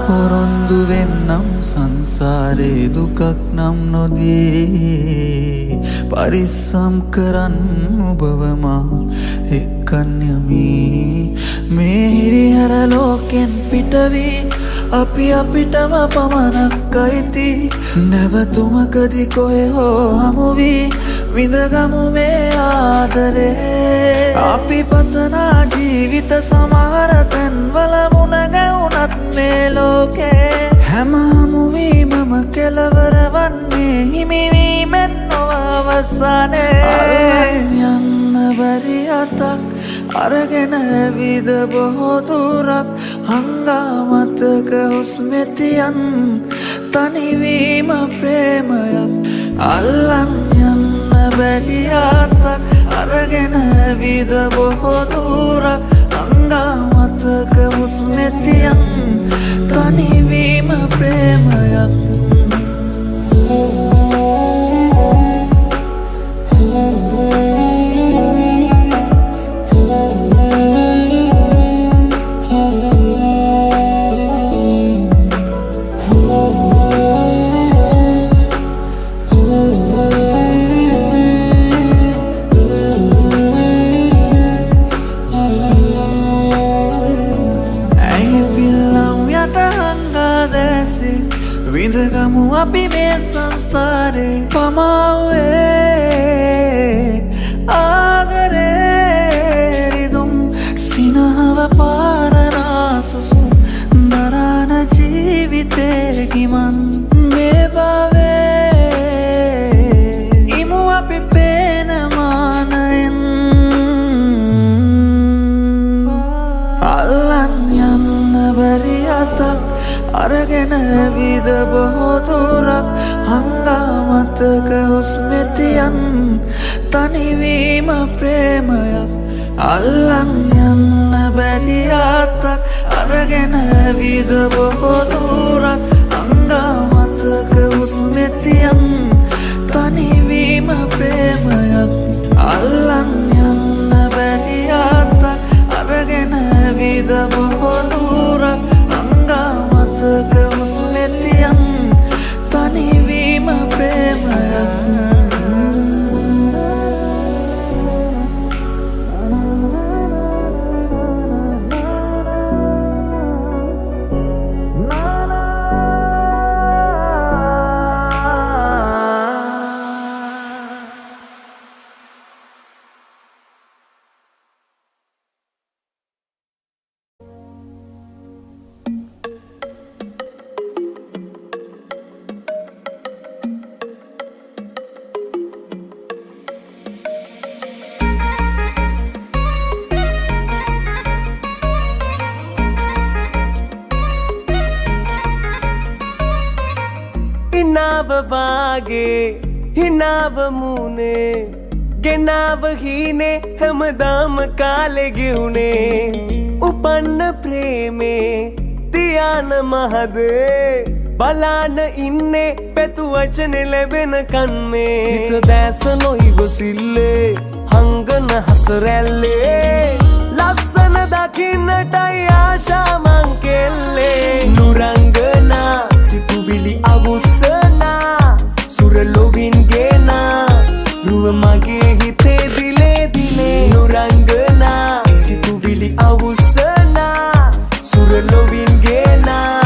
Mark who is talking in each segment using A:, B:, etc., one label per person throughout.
A: පොරොන්දු වෙන්නම් සංසාරේ දුකක් නම් නොදී පරිස්සම් කරන්න ඔබව මා එක්කන් යමි මේ හිරිහැර ලෝකෙන් පිටවී අපි අපිටම පමණක් අයිති නැවතුමකදී කොහේ හෝ හමු වී විඳගමු මේ ආදරේ අපි පතනා ජීවිත සමහර තැන්වල මුණ ගැවුනත් මේ ලෝකේ හැම හමුවීමම කෙලවර වන්නේ හිමිවීමෙන් නොව අවසානයේ යන්න බැරි අතක් අරගෙන ඇවිද බොහෝ දුරක් හංගාමතක හුස්මෙතියන් තනිවීම ප්‍රේමයක් අල්ලන් යන්න බැරි අතක් අරගෙන ඇවිද බොහෝ දුරක් හංගාමතක හුස්මෙතියන් තනිවීම ප්‍රේමයක් විඳගමු අපි මේ සංසාරේ පමාවේ ආදරේ රිදුම් සිනහව පාරනාසුසුම් දරාන ජීවිතේ ගිමන් මේ භවයේ ඉමු අපි පේන මානයෙන් අල්ලන් යන්න බැරි අතක් අරගෙන ඇවිද බොහෝ දුරක් හංගාමතක හුස්මෙතියන් තනිවීම ප්‍රේමයක් අල්ලන් යන්න බැරි අතක් අරගෙන ඇවිද බොහෝ දුරක් හංගාමතක හුස්මෙතියන් තනිවීම ප්‍රේමයක් අල්ලන් යන්න බැරි අතක් අරගෙන ඇවිද බොහෝ දුරක් හංගාමතක හුස්මෙතියන් තනිවීම ප්‍රේමයක්
B: වාගේ හිනාව මූනේ ගෙනාව හීනේ හැමදාම කාලෙ ගෙවුනේ උපන්න ප්‍රේමේ තියාන මහදේ බලාන ඉන්නේ පැතු වචන ලැබෙන කන්මේ හිත දැස නොයිවසිල්ලේ හංගන හසරැල්ලේ ලස්සන දකින්නටයි ආශා මං කෙල්ලේ නුරංගනා සිතුවිලි අවුස්සනා සුරලොවින් ගේනා රුව මගේ හිතේ දිලේ දිලේ නුරංගනා සිතුවිලි අවුස්සනා සුරලොවින් ගේනා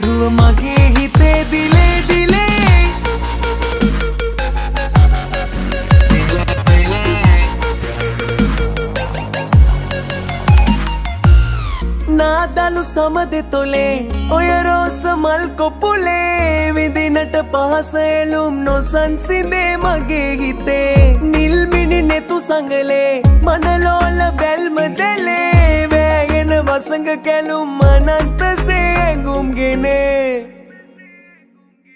B: රුව මගේ හිතේ දිලේ දිලේ නාදලු සමදෙ තොලේ ඔය රෝස මල් කොපුලේ විදිනට පහස එළුම් නොසන්සිදේ මගේ හිතේ නිල්මිනි නෙතු සඟලේ මඩලෝල බැල්ම දෙලේ වෑගෙන වසඟ කැලුම් අනන්තසේ ඇඟුම් ගෙනේ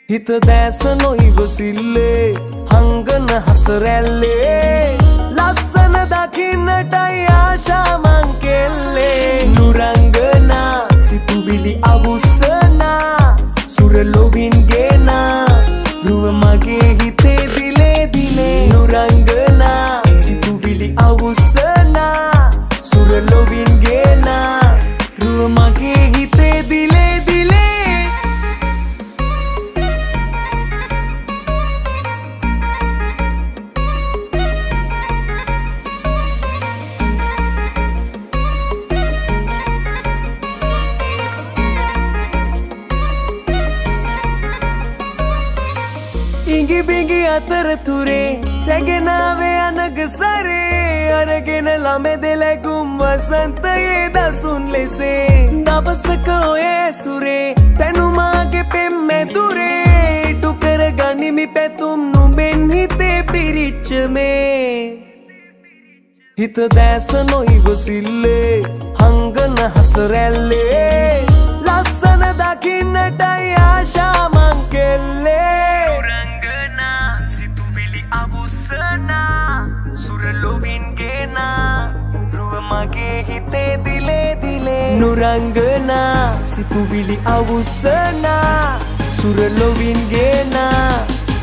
B: හිත දැස නොයිවසිල්ලේ හංගන හසරැල්ලේ ලස්සන දකින්නටයි ආශා මං කෙල්ලේ නුරංගනා සිතුවිලි අවුස්සනා සුරලොවින් ගේනා රුව මගේ හිතේ දිලේ දිලේ නුරංගනා සිතුවිලි අවුස්සනා සුරලොවින් ගේනා රුව මගේ හිතේ දිලේ දිලේ ඉඟි බිඟි අතරතුරේ රැගෙනාවේ අනගසරේ අරගෙන ළමෙද ලැගුම් වසන්තයේ දසුන් ලෙසේ දවසක ඔය සුරේ තැනුමාගේ පෙම්මැදුරේ ඉටුකර ගනිමි පැතුම් නුඹෙන් හිතේ පිරිච්ච මේ හිත දැස නොයිවසිල්ලේ හංගන හසරැල්ලේ ලස්සන දකින්නටයි ආශා මං කෙල්ලේ අවුස්සනා සුරලොවින් ගේනා රුව මගේ හිතේ දිලේ දිලේ නුරංගනා සිතුවිලි අවුස්සනා සුරලොවින් ගේනා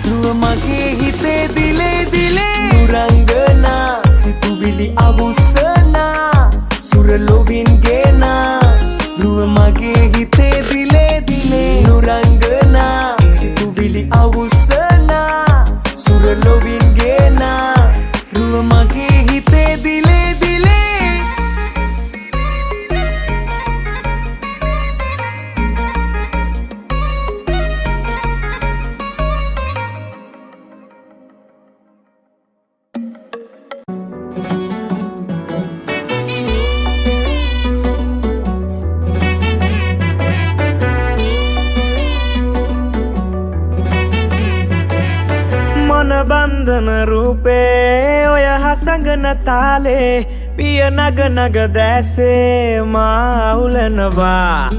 B: රුව මගේ හිතේ දිලේ දිලේ නුරංගනා සිතුවිලි අවුස්සනා සුරලොවින් ගේනා රුව මගේ හිතේ දිලේ දිලේ නුරංගනා සිතුවිලි අවුස්සනා සුරලොවින් ගේනා රුව මගේ හිතේ දිලේ දිලේ බන්ධන රූපේ ඔය හසඟන තාලේ පිය නග නග දැසේ මාඋලනවා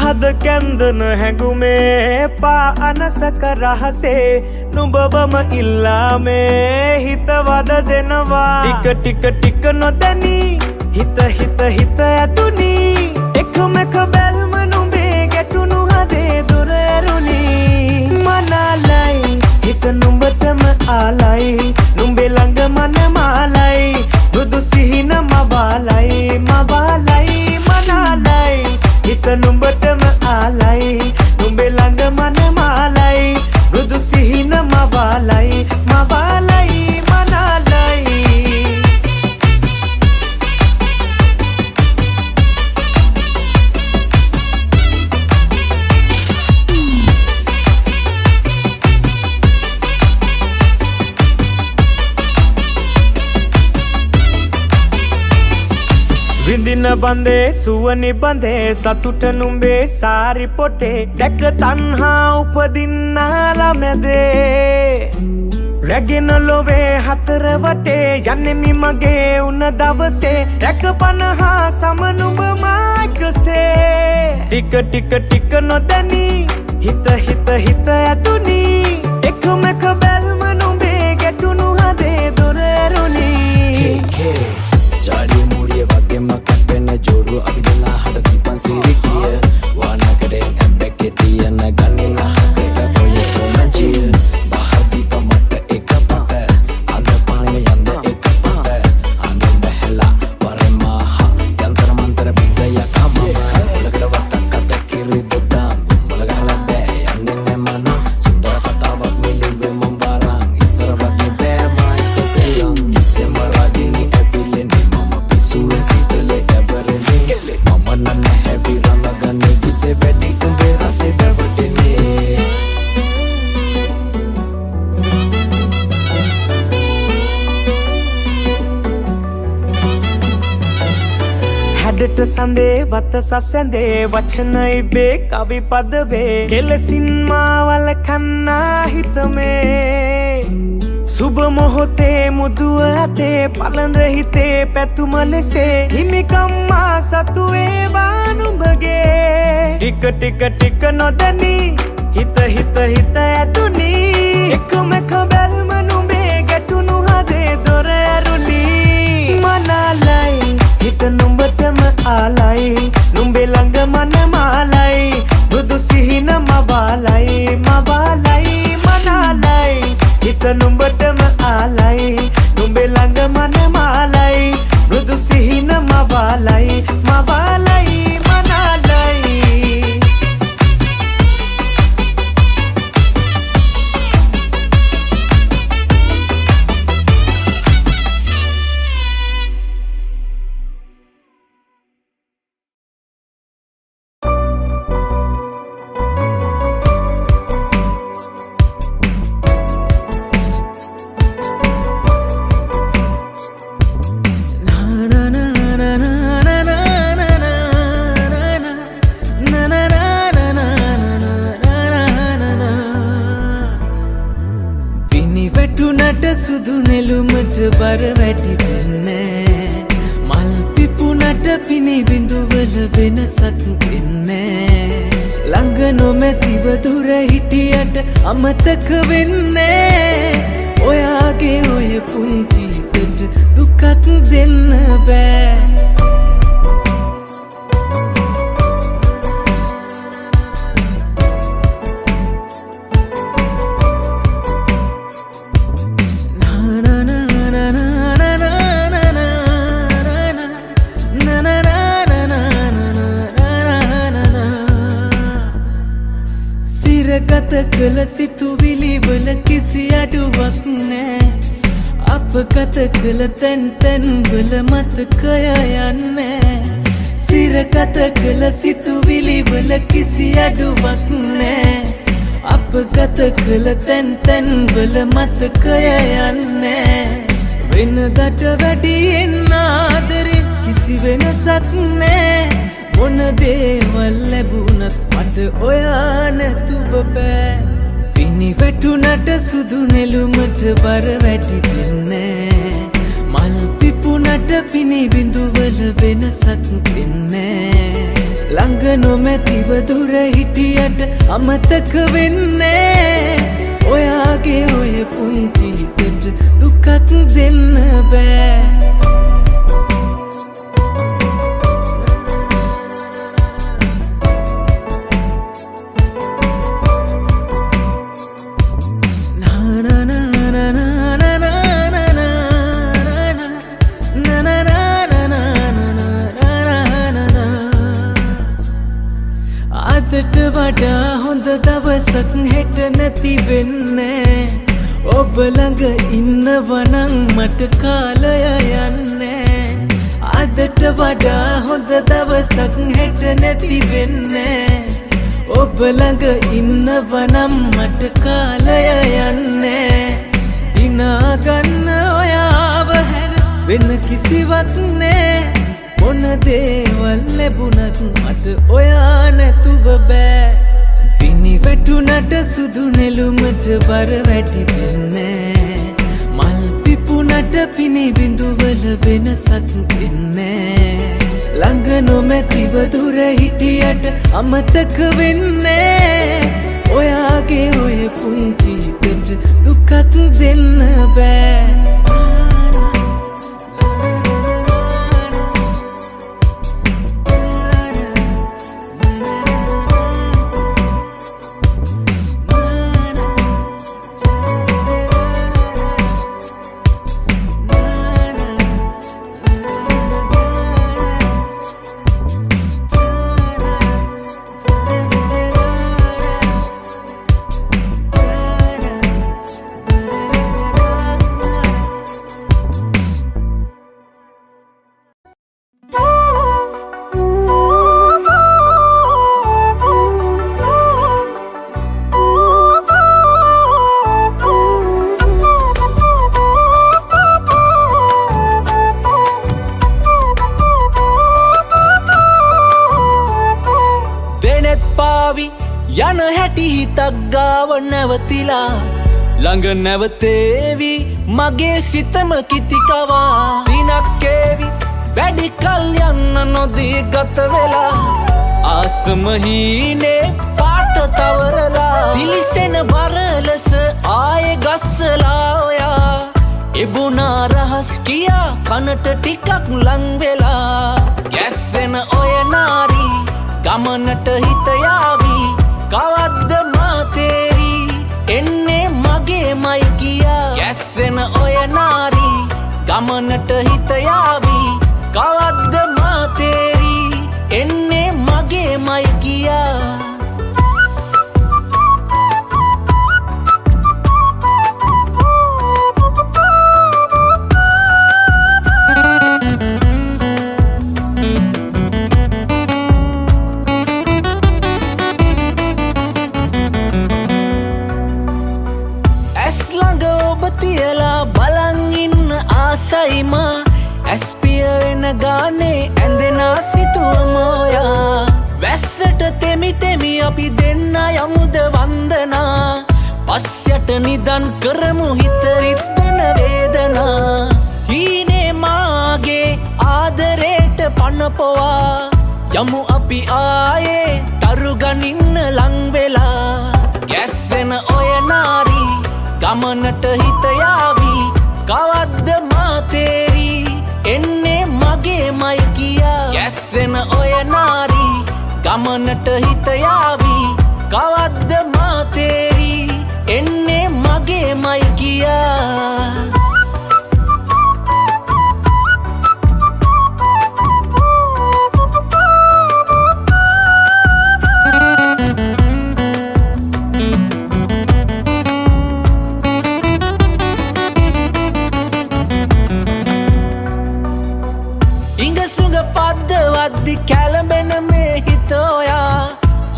B: හද කැන්දන හැඟුමේ පා අනසක රහසේ නුඹවම ඉල්ලාමේ හිත වද දෙනවා ටික ටික ටික නොදැනී හිත හිත හිත ඇතුනි එකම එක බැල්ම නුඹේ ගැටුණු හදේ දුර ඇරුණි මනාලයි හිත නුඹටම ආලයි නුඹේ ළඟ මන මාලයි බුදු සිහින මවාලයි මවාලයි මනාලයි හිත නුඹටම ආලයි නුඹේ ළඟ මන මාලයි බුදු සිහින මවාලයි මවාලයි මනාලයි විඳින බන්දේ සුවනි බඳේ සතුට නුඹේ සාරි පොටේ දැක තණ්හා උපදින්නාලා මැදේ රැගෙන ලොවේ හතර වටේ යන්නෙමි මගේ උන දවසේ රැක පනහා සම නුඹ මාකසේ ටික ටික ටික නොදැනී හිත හිත හිත ඇතුනි එකම එක බැල්ම නුඹේ ගැටුණු හදේ දොර ඇරුණි
C: ජාඩිය මූරිය වගේම කැපෙන ජෝඩුව අපි දෙලා හට දීපන් සිරිකිය වානකඩේ ඇබ්බැක්කේ තියන ගන්නේ නහකට ඔය කොමංචිය බහර් දීප මට එක පට අද පානෙම යන්ද එක පට අඳ බැහැලා වරෙමහ යන්තර මන්තර බින්දය කමම ඔලකට වටක් අත කිරි දොඩම් උඹල ගහලා බෑ යන්නේ නැ මන සුන්දර කතාවක් මෙලිවෙ මම බාරන් ඉස්සර වගේ බෑ මයික සෙයම් දෙසැම්බර් අදිනේ ඇපිලෙන් සිතලේ ඇබරෙන්නේ මම නන්න හැබි රමගන්නේ විසේ වැඩි උඹේ රසේ දැවටෙන්නේ
B: හැඩට සඳේ වත සසැඳේ වචන ඉබේ කවි පදවේ කෙලසින් මාවල කන්නා හිතමේ සුබ මොහොතේ මුදුව ඇතේ පළඳ හිතේ පැතුම ලෙසේ හිමිකම්මා සතු ඒවා නුඹගේ ටික ටික ටික නොදැනී හිත හිත හිත ඇතුනි එකම එක බැල්ම නුඹේ ගැටුණු හදේ දොර ඇරුණි මනාලයි හිත නුඹටම ආලයි නුඹේ ළඟ මන මාලයි බුදු සිහින මවාලයි නුඹටම ආලයි නුඹේ ළඟ මනමාලයි මෘදු සිහින මවාලයි මවාලයි මනාලයි සුදු නෙළුමට බර වැටි වෙන්නේ මල් පිපුණට පිනි බිඳුවල වෙනසක් වෙන්නේ ළඟ නොමැතිව දුර හිටියට අමතක වෙන්නේ ඔයාගේ ඔය පුංචි හිතට දුකක් දෙන්න බෑ ගත කළ සිතුවිලි වල කිසි අඩුවක් නෑ අප ගත කළ තැන් තැන් වල මතකය යන්නේ සිරගත කළ සිතුවිලි වල කිසි අඩුවක් නෑ අප ගත කළ තැන් තැන් වල මතකය යන්නේ වෙනදට වැඩියෙන් ආදරෙන් කිසි වෙනසක් නෑ මොන දේවල් ලැබුණත් මට ඔයා නැතුව බෑ පිනි වැටුණට සුදු නෙළුමට බර වැටි වෙන්නේ මල් පිපුණට පිනි බිඳුවල වෙනසක් වෙන්නේ ළඟ නොමැතිව දුර හිටියට අමතක වෙන්නේ ඔයාගේ ඔය පුංචි හිතට දුකක් දෙන්න බෑ අදට වඩා හොඳ දවසක් හෙට නැති වෙන්නේ ඔබ ළඟ ඉන්නවනම් මට කාලය යන්නේ අදට වඩා හොඳ දවසක් හෙට නැති වෙන්නේ ඔබ ළඟ ඉන්නවනම් මට කාලය යන්නේ දිනා ගන්න ඔයාව හැර වෙන කිසිවක් නෑ මොන දේවල් ලැබුණත් මට ඔයා නැතුව බෑ පිනි වැටුණට සුදු නෙළුමට බර වැටි වෙන්නේ මල් පිපුණට පිනි බිඳුවල වෙනසක් වෙන්නේ ළඟ නොමැතිව දුර හිටියට අමතක වෙන්නේ ඔයාගේ ඔය පුංචි හිතට දුකක් දෙන්න බෑ යන හැටි හිතක් ගාව නැවතිලා ළඟ නැවතේවි මගේ සිතම කිතිකවා දිනක් ඒවි වැඩි කල් යන්න නොදී ගත වෙලා ආසම හීනේ පාට තවරලා පිලිසෙන බරලස ආයේ ගස්සලා ඔයා එබුණා රහස් කියා කනට ටිකක් ලං වෙලා ගැස්සෙන ඔය නාරි ගමනට හිත යාවි කවද්ද මාතේරි එන්නේ මගේ මයි කියා
D: අපි දෙන්න යමුද වන්දනා පස්යට නිදන් කරමු හිත රිද්දන වේදනා හීනේ මාගේ ආදරේට පනපොවා යමු අපි ආයේ තරු ගනින්න ලං වෙලා ගැස්සෙන ඔය නාරි ගමනට හිත යාවි කවද්ද මා තේරි එන්නේ මගේමයි කියා ගැස්සෙන ඔය නාරි ගමනට හිත යාවි කවද්ද මා තේරි එන්නේ මගේමයි කියා පද්දවද්දි කැලඹෙන මේ හිත ඔයා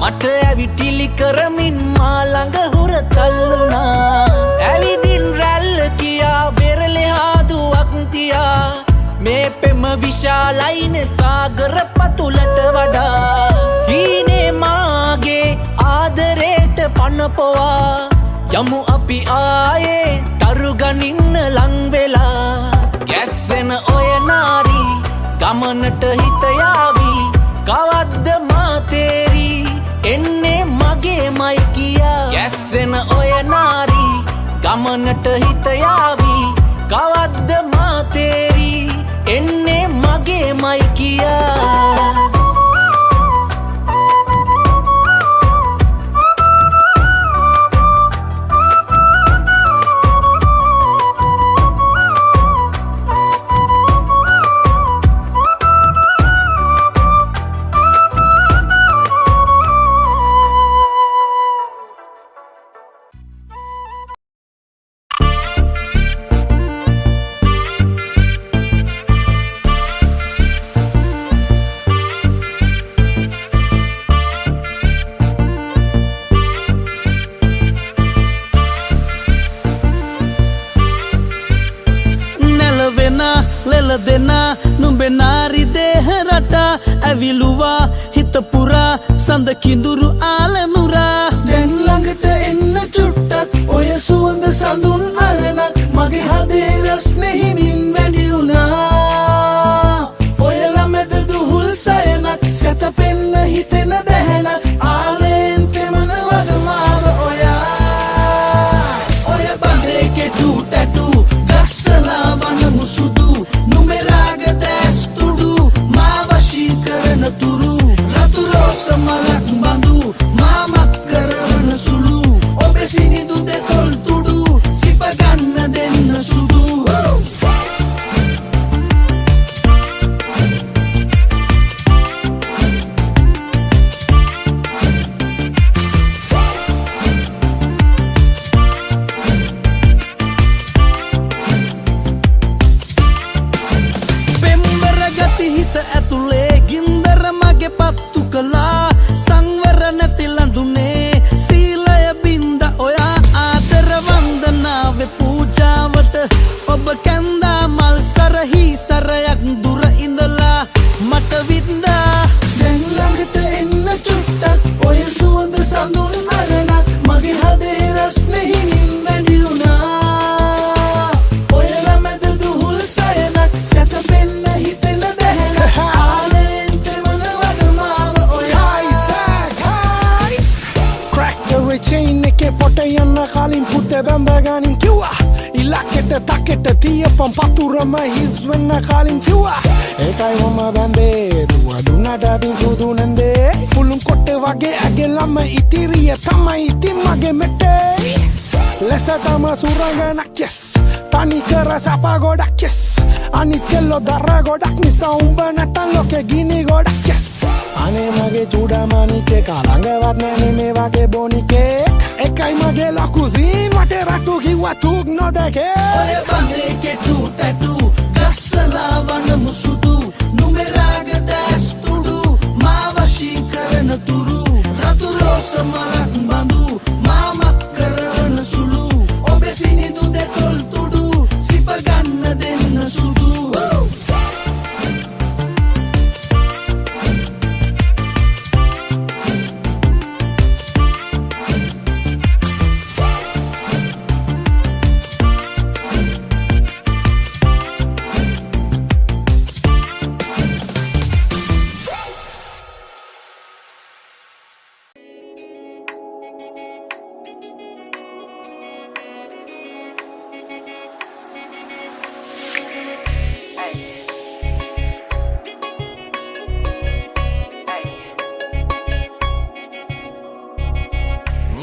D: මට ඇවිටිලි කරමින් මා ළඟ හුරතල්ලුනා ඇවිදින් රැල්ල කියා වෙරළේ හාදුවක් තියා මේ පෙම විශාලයිනේ සාගර පතුලට වඩා හීනේ මාගේ ආදරේට පනපොවා යමු අපි ආයේ තරු ගනින්න ලං වෙලා ගැස්සෙන ඔය නාරි ගමනට හිත යාවි කවද්ද මා තේරි එන්නේ මගේමයි කියා ගැස්සෙන ඔය නාරි ගමනට හිත යාවි කවද්ද මා තේරි එන්නේ මගේමයි කියා
E: දෙනා නුඹේ නාරි දේහ රටා ඇවිලුවා හිත පුරා සඳ කිඳුරු ආලනුරා
A: දැන් ළඟට එන්න චුට්ටක් ඔය සුවඳ සඳුන් අරනක් මගේ හදේ රස්නේ හිමින් වැඩි වුණා ඔය ළමෙද දුහුල් සයනක් සැතපෙන්න හිතෙන දැහැනක් ආලෙන් තෙමන වඩමාව ඔයා ඔය බඳේ කෙටු ටැටු ගස්සලා වන මුසුදු Semalak bandu mamak karana sulu obe sini du dekol tudu sipaganna denna sudu
E: පෙම්බර ගති හිත ඇතුලේ ගින්දර මගේ පත්තු කළා සංවර නැති ලඳුනේ සීලය බින්ද ඔයා ආදර වන්දනාවේ පූජාවට ඔබ කැන්දා මල් සරහි සරයක් දුර ඉඳලා මට වින්දා
A: දැන් ළඟට එන්න චුට්ටක් ඔය සුවඳ සඳුන් අරනක් මගේ හදේ රස්නේ හිමින් වැඩි වුණා ඔය ළමෙද දුහුල් සයනක් සැතපෙන්න හිතෙන දැහැනක් ආලෙන් තෙමන වඩමාව
F: chain එකේ පොට යන්න කලින් පුතේ බැඳ ගනින් කිව්වා ඉලක්කෙට තක්කෙට තියපම් පතුරම හිස් වෙන්න කලින් කිව්වා ඒකයි මම බැඳේ දුව දුන්නට බින් සුදු නන්දේ පුළුන් කොට්ටේ වගේ ඇගේ ළම ඉතිරිය තමයි ඉතින් මගේ මෙටේ ලෙස තම සුරංගනක් yes තනි කර සප ගොඩක් yes අනිත් කෙල්ලෝ දර ගොඩක් නිසා උඹ නැතන් ලෝකෙ ගිනි ගොඩක් yes අනේ මගේ චූඩාමණිකේ කලංගවත් නැනේ මේ වගේ බොනිකේ එකයි මගේ ලොකු සීන් වටේ රටු කිව්වා තුක් නොදකේ
A: ඔය බඳේ කෙටු ටැටු ගස්සලා වන මුසුදු නුඹේ රාග දැස් තුඩු මා වශී කරන තුරු රතු රෝස මලක් බඳු මාමක් කරන සුළු ඔබේ සිනිදු දෙතොල් තුඩු සිප ගන්න දෙන්න සුදු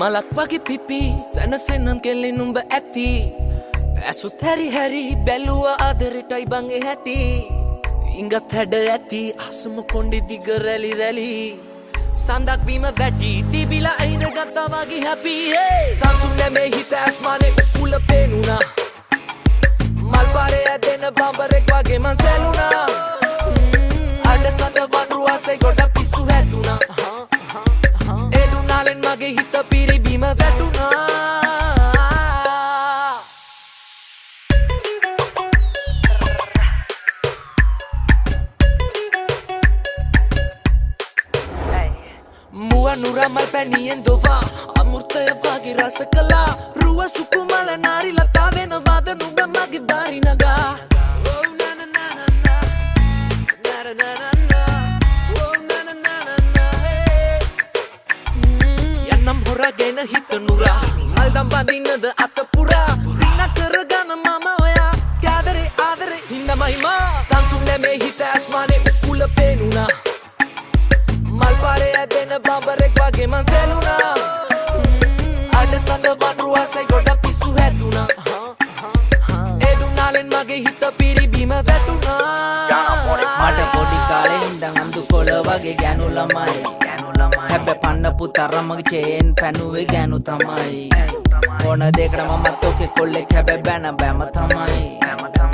D: මලක් වගේ පිපි සැනසෙනම් කෙල්ලෙ නුඹ ඇති ඇසුත් හැරි හැරි බැලුව ආදරෙටයි බං ඒ හැටි ඉංගත් හැඩ ඇති අසම කොණ්ඩෙ දිග රැලි රැලි සඳක් බීම වැටි තිබිලා අයින ගත්තා වගේ හැපි සංසුන් නැමේ හිත ඇස්මානේ උකුල පේනුණා මල් පාරේ ඇදෙන බම්බරෙක් වගේ මං සැලුණා අඩ සඳ වඳුරු ආසේ ගොඩ පිස්සු හැදුණා ඒ දුනාලෙන් මගේ හිත පිරිබීම වැටුණා නුරමල් පැනියෙන් දොවා අමුර්තය වගේ රස කලා රුව සුකුමල නාරි ලතා වෙනවාද නුඹ මගේ බාරි නගා යන්නම් හොරගෙන හිත නුරා මල්දම් බඳින්නද අතපුරා සින්න කරගන මම ඔයා කෑදරේ ආදරේ හින්දමයිමා සංසුන් නැමේ හිත ඇස්මානේ උකුල පේනුණා මල් පාරේ ඇදෙන බම්බරෙක් වගේ මං සැලුණා අඩ සඳ වඳුරු ආසේ ගොඩ පිස්සු හැදුණා ඒ දුනාලෙන් මගේ හිත පිරිබීම වැටුණා
G: මට පොඩි කාලේ ඉඳන් අඳු කොළ වගේ ගෑනු ළමයි හැබැයි පන්නපු තරමගේ චේන් පැනුවේ ගෑනු තමයි ඕන දෙයකට මමත් ඔකේ කොල්ලෙක් හැබැයි බෑන බෑම තමයි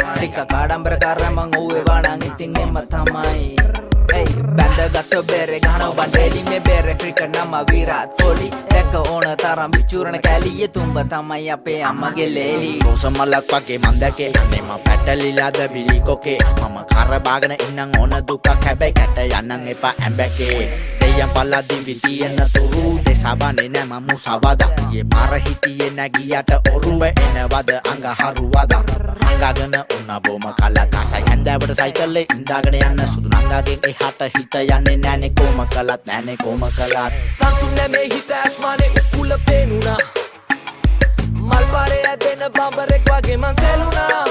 G: ටික කාඩම්බර කරා මං ඕවේ වණන් ඉතින් එම තමයි බැඳගත්ත බෙරේ ගහන බණ්ඩේලි මේ බෙරේ ක්‍රිකට් නම විරාත් කොහ්ලි දැක ඕන තරම් විචුරණ කැලියේ තුඹ තමයි අපේ අම්මගේ ලේලි
H: රෝසමලක් වගේ මන් දැකේ අනේ මම පැටලිලාද බිලි කොකේ මම කර බාගෙන ඉන්නම් ඕන දුකක් හැබැයි කැට යන්නම් එපා ඇඹැකේ දෙයම් පල්ලදී විදියන තුරු දෙසබනේ නැ මම සවදා යේ මාර හිටියේ නැගියට ඔරුඹ එනවද අඟ හරුවද අඟගෙන උන බොම කලක් අසයි හැන්දෑවට සයිකලේ ඉඳාගෙන යන්න සුදු නංගාගෙන් එහාට හිත යන්නේ නැනේ කොම කලත් නැනේ කොම කලත්
D: සංසුන් නැමේ හිත ඇස්මානේ උකුල පේනුණා මල් පාරේ ඇදෙන බම්බරෙක් වගේ මං සැලුණා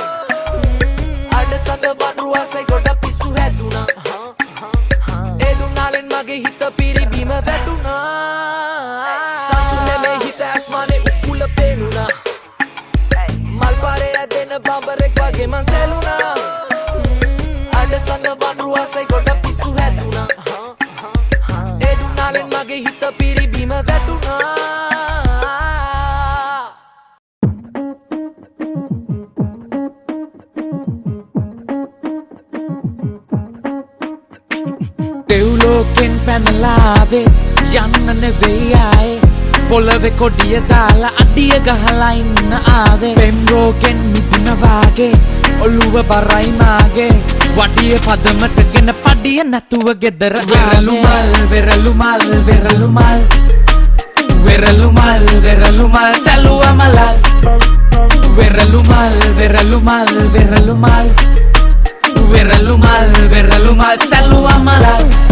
D: අඩ සඳ වඳුරු ආසේ ගොඩ පිස්සු හැදුණා ඒ දුනාලෙන් මගේ හිත පිරිබීම වැටුණා සංසුන් නැමේ හිත ඇස්මානේ උකුල පේනුණා මල් පාරේ ඇදෙන බම්බරෙක් වගේ මං සැලුණා අඩ සඳ වඳුරු ආසේ ගොඩ පිස්සු හැදුණා ඒ දුනාලෙන් මගේ හිත පිරිබීම වැටුණා
G: දෙව්ලෝකෙන් පැනලාවේ යන්න නෙවෙයි ආයේ පොළවේ කොඩිය දාලා අඩිය ගහලා ඉන්න ආවේ පෙම් රෝගෙන් මිදුන වාගේ ඔළුව බරයි මාගේ වඩිය පදමටගෙන පඩිය නැතුව ගෙදර වෙරළු මල් වෙරළු මල් වෙරළු මල් වෙරළු මල් වෙරළු මල් සැලුව මලල් වෙරළු මල් වෙරළු මල් වෙරළු මල් වෙරළු මල් වෙරළු මල් සැලුව මලල්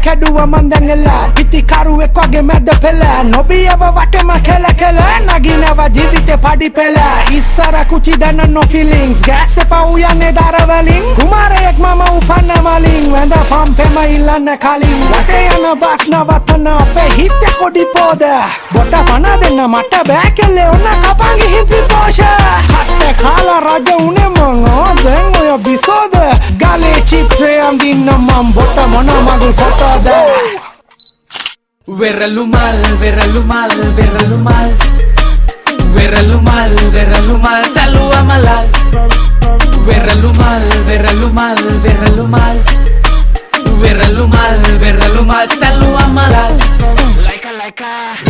F: කැඩුව මන් දැඟලා පිටිකරුවෙක් වගේ මැද පෙළ නොබියව වටෙම කෙල කෙල නගිනව ජීවිතේ පඩි පෙළ ඉස්සර කුචි දැන no feelings ගෑස් එපා උයන්නේ දරවලින් කුමාරයෙක් මම උපන්න මලින් වැඳ පම්පෙම ඉල්ලන්න කලින් වටේ යන බස් නවත්තන අපේ හිතේ කොඩි පොද බොට පන දෙන්න මට බෑ කෙල්ලේ ඔන්න කපන් ගිහින් ත්‍රිපෝෂ කට්ට කාලා රජ උනේ මං දැන් ඔය බිසෝද ගලේ චිත්‍රය අඳින්න මම් බොට මොන මගුල් ෆොටෝද
G: වෙරළු මල් වෙරළු මල් වෙරළු මල් වෙරළු මල් වෙරළු මල් සැලුව මලල් වෙරළු මල් වෙරළු මල් වෙරළු මල් වෙරළු මල් වෙරළු මල් සැලුව මලල් like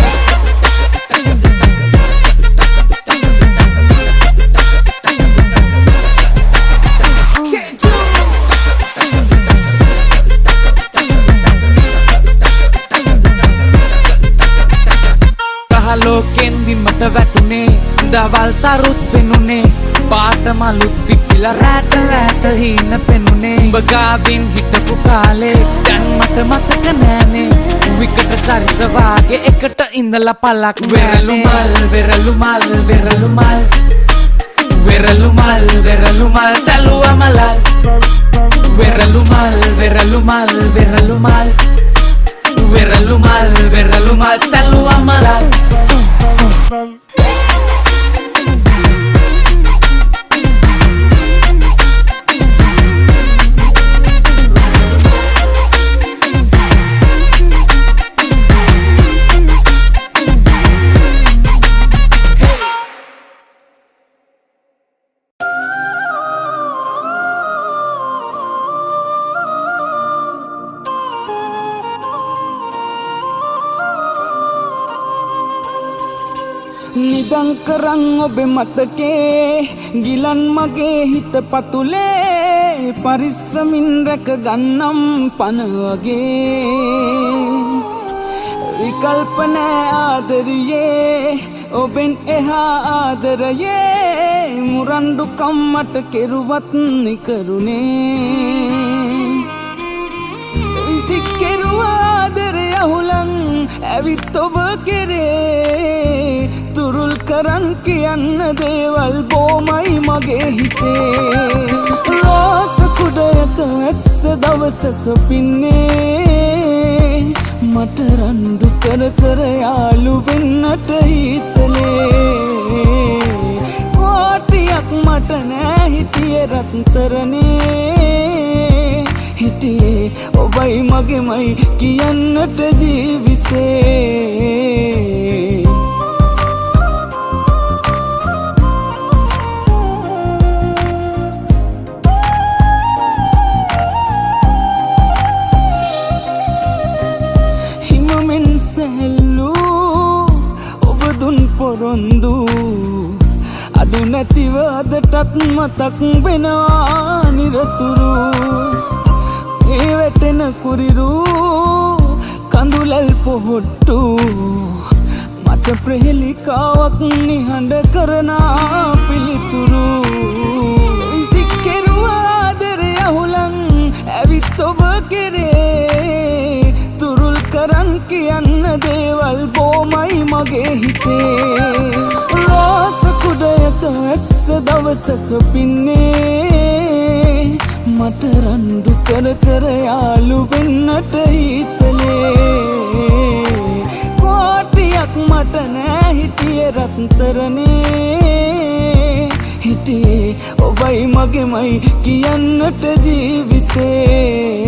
G: ලෝකෙන් විමට වැටුනේ දවල් තරුත් පෙනුනේ පාට මලුත් පිපිලා රැට රැට හීන පෙනුනේ ඔබ ගාවින් හිටපු කාලේ දැන් මට මතක නෑනේ විකට චරිත වාගේ එකට ඉඳලා පලක් වෙරළු මල් වෙරළු මල් වෙරළු මල් වෙරළු මල් වෙරළු මල් සැලුව මලල් වෙරළු මල් වෙරළු මල් වෙරළු මල් වෙරළු මල් වෙරළු මල් සැලුව මලල්
E: නිදන් කරන් ඔබේ මතකේ ගිලන් මගේ හිත පතුලේ පරිස්සමින් රැක ගන්නම් පන වගේ විකල්ප නෑ ආදරියේ ඔබෙන් එහා ආදරයේ මුරණ්ඩු කම්මට කෙරුවත් නිකරුණේ විසික් කෙරුවා ආදරය අහුලන් ඇවිත් ඔබ කෙරේ තුරුල් කරන් කියන්න දේවල් බොමයි මගේ හිතේ රෝස කුඩයක ඇස්ස දවසක පින්නේ මට රන්දු කර කර යාළු වෙන්නට හිතලේ කෝටියක් මට නෑ හිටියේ රත්තරනේ හිටියේ ඔබයි මගේමයි කියන්නට ජීවිතේ පොරොන්දු අඩු නැතිව අදටත් මතක් වෙනවා නිරතුරු ඒ වැටෙන කුරිරු කඳුලල් පොහොට්ටු මට ප්‍රහෙලිකාවක් නිහඬ කරන පිළිතුරු විසික් කෙරුවා ආදරය අහුලන් ඇවිත් ඔබ කෙරේ තුරුල් කරන් කියන්න දේවල් බොමයි මගේ හිතේ රෝස කුඩයක ඇස්ස දවසක පින්නේ මට රන්දු කර කර යාළු වෙන්නට හිතලේ කෝටියක් මට නෑ හිටියේ රත්තරනේ හිටියේ ඔබයි මගේමයි කියන්නට ජීවිතේ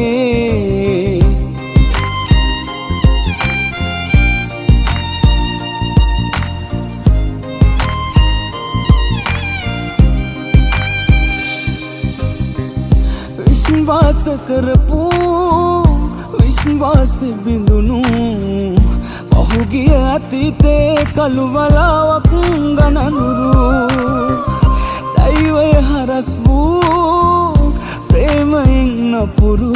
E: විශ්වාස කරපු විශ්වාස බිඳුනු පහුගිය අතීතේ කළුවලාවක් ගණනුරු දෛවය හරස් වූ ප්‍රේමයෙන් නපුරු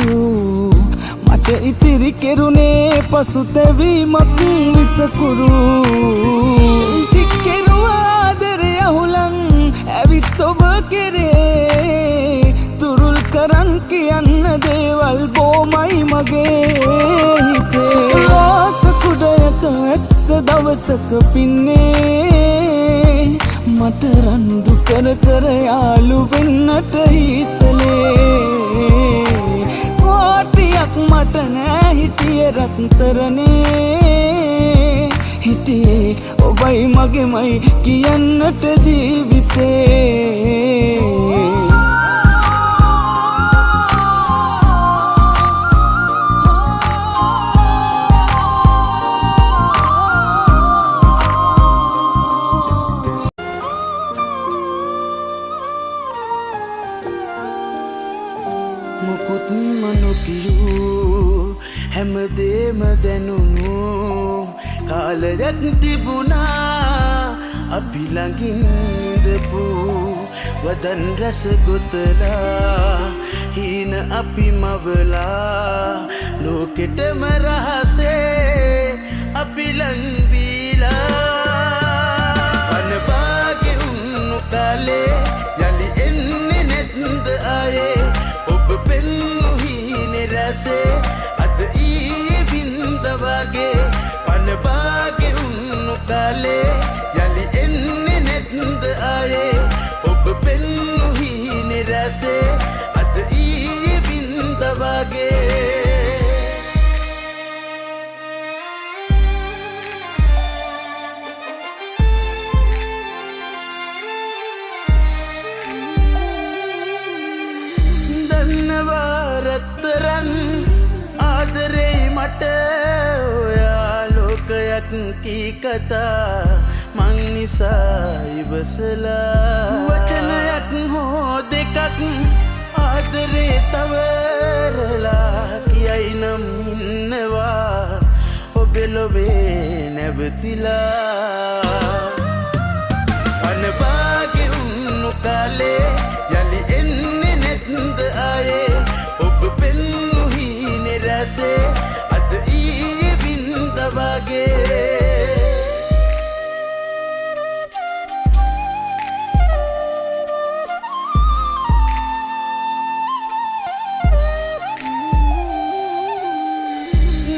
E: මට ඉතිරි කෙරුණේ පසුතැවීමක් විසකුරු විසික් කෙරුවා ආදරය අහුලන් ඇවිත් ඔබ කෙරේ තුරුල් කරන් කියන්න දේවල් බොමයි මගේ හිතේ රෝස කුඩයක ඇස්ස දවසක පින්නේ මට රන්දු කර කර යාළු වෙන්නට හිතලේ කෝටියක් මට නෑ හිටියේ රත්තරනේ හිටියේ ඔබයි මගේමයි කියන්නට ජීවිතේ
A: මුකුත්ම නොකියූ හැමදේම දැනුණු කාලයක් තිබුණා අපි ළඟින් ඉඳපු වදන් රස ගොතලා හීන අපි මවලා ලෝකෙටම රහසේ අපි ළඟ වීලා අනපාගේ උන්නු කාලේ යලි එන්නේ නැත්ද ආයේ ඔබ පෙන්නු හීනේ රසේ අද ඊයේ බින්ද වගේ කාලේ යලි එන්නේ නැත්ද ආයේ ඔබ පෙන්නු හීනේ රැසේ අද ඊයේ බින්ද වගේ රත්තරන් ආදරේ මට ඔයා ලෝකයක් කී කතා මං නිසා ඉවසලා වචනයක් හෝ දෙකක් ආදරේ තවරලා කියයි නම් ඉන්නවා ඔබේ ලොවේ නැවතිලා අනවාගේ උන්නු කාලේ යලි එන්නේ නැත්ද ආයේ ඔබ පෙන්නු හීනේ රැසේ අද ඊයේ බින්ද වගේ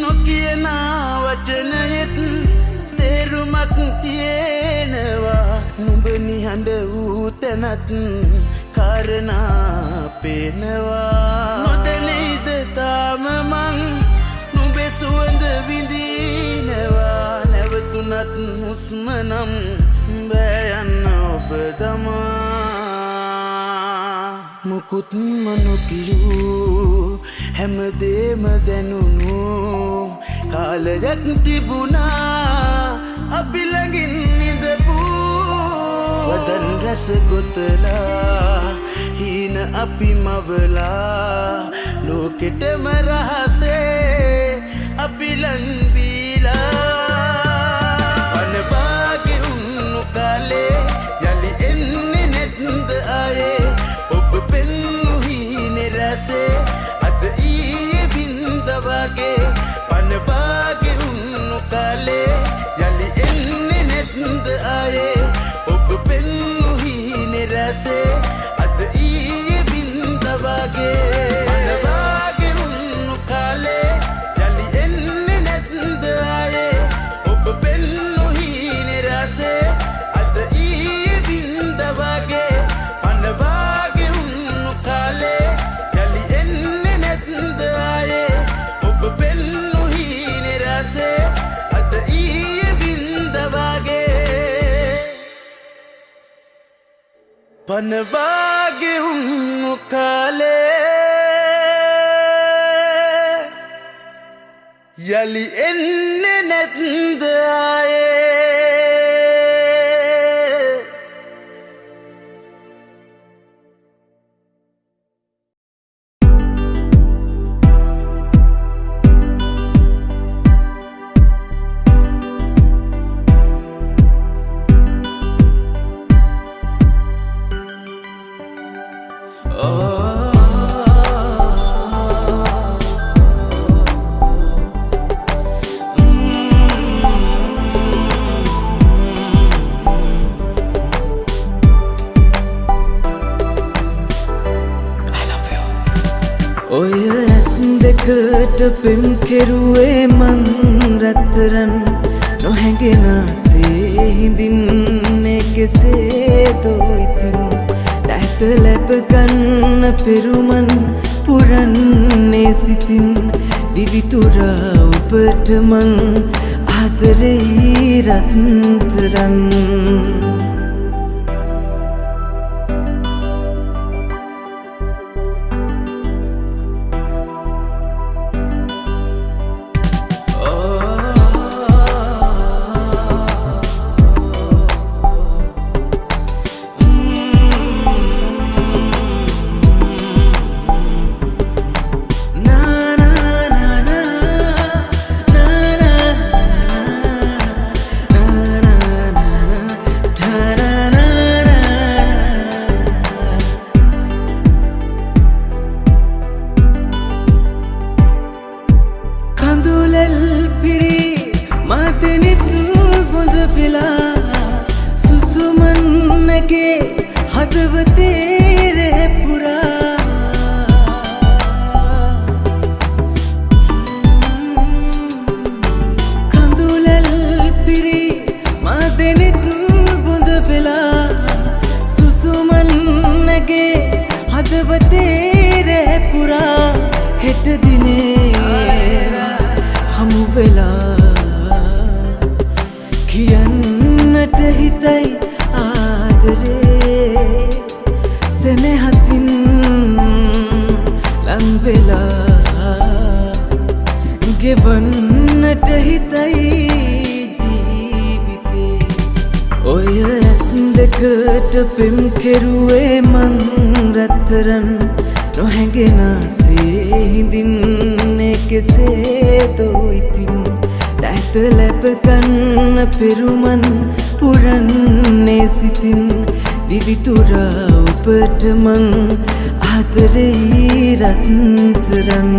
A: නොකියන වචනයෙත් තේරුමක් තියෙනවා නුඹ නිහඬ වූ තැනත් කාරණා පේනවා නොදැනෙයිද තාම මං නුඹේ සුවඳ විඳිනවා නැවතුනත් හුස්ම නම් බෑ යන්න ඔබ දමා මුකුත්ම නොකියූ හැමදේම දැනුණු කාලයක් තිබුණා අපි ළඟින් ඉඳපු වදන් රස ගොතලා හීන අපි මවලා ලෝකෙටම රහසේ අපි ලංවීලා අනවාගේ උන්නු කාලේ යලි එන්නේ නැත්ද ආයේ ඔබ පෙන්නු හීනේ රැසේ අද ඊයේ බින්ද වගේ අනවාගේ උන්නු කාලේ යලි එන්නේ නැත්ද ආයේ ඔබ පෙන්නු හීනේ රැසේ අද ඊයේ බින්ද වගේ අනවාගේ උන්නු කාලේ යලි එන්නේ නැත්ද ආයේ ඔබ පෙන්නු හීනේ රැසේ අද ඊයේ බින්ද වගේ අනවාගේ උන්නු කාලේ යලි එන්නේ නැත්ද ආයේ ඔබ පෙන්නු හීනේ රැසේ අද ඊයේ බින්ද වගේ පනවාගේ උන්නු කාලේ යලි එන්නේ නැත්ද ආයේ
B: ඔය ඇස් දෙකට පෙම් කෙරුවේ මං රත්තරන් නොහැඟෙනසේ හිඳින්නේ කෙසේදෝ ඉතින් දැත ලැබ ගන්න පෙරුමන් පුරන්නේ සිතින් දිවිතුරා ඔබට මං ආදරෙයි රත්තරන්
E: ගෙවන්නට හිතයි ජීවිතේ ඔය ඇස් දෙකට පෙම් කෙරුවේ මං රත්තරන් නොහැඟෙනසේ හිඳින්නේ කෙසේදෝ ඉතින් දැත ලැබ ගන්න පෙරුමන් පුරන්නේ සිතින් දිවිතුරා ඔබට මං ආදරෙයි රත්තරන්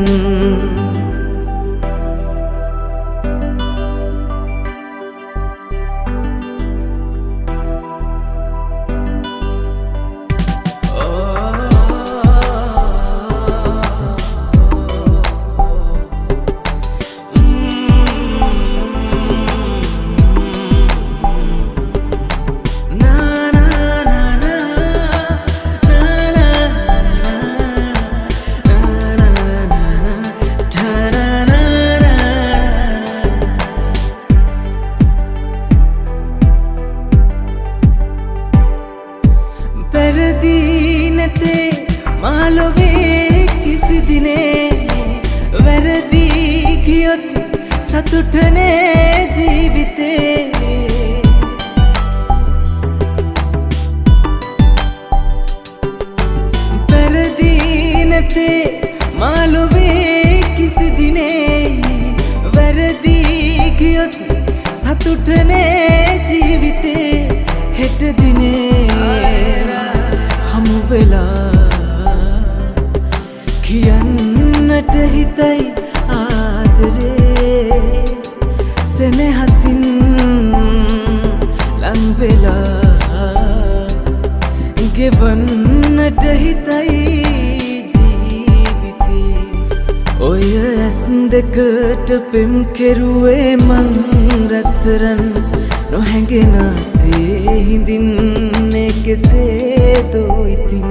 E: වැරදි නැතේ මාලොවේ කිසි දිනේ වැරදි කියොත් සතුටනේ ජීවිතේ වැරදි නැතේ මාලොවේ කිසි දිනේ වැරදි කියොත් සතුටනේ ජීවිතේ හෙට දිනේ හමු වෙලා කියන්නට හිතයි ආදරේ සෙනෙහසින් ලං වෙලා ගෙවන්නට හිතයි ජීවිතේ ඔය ඇස් දෙකට පෙම් කෙරුවේ මං රත්තරන් නොහැඟෙනසේ හිඳින්නේ කෙසේදෝ ඉතින්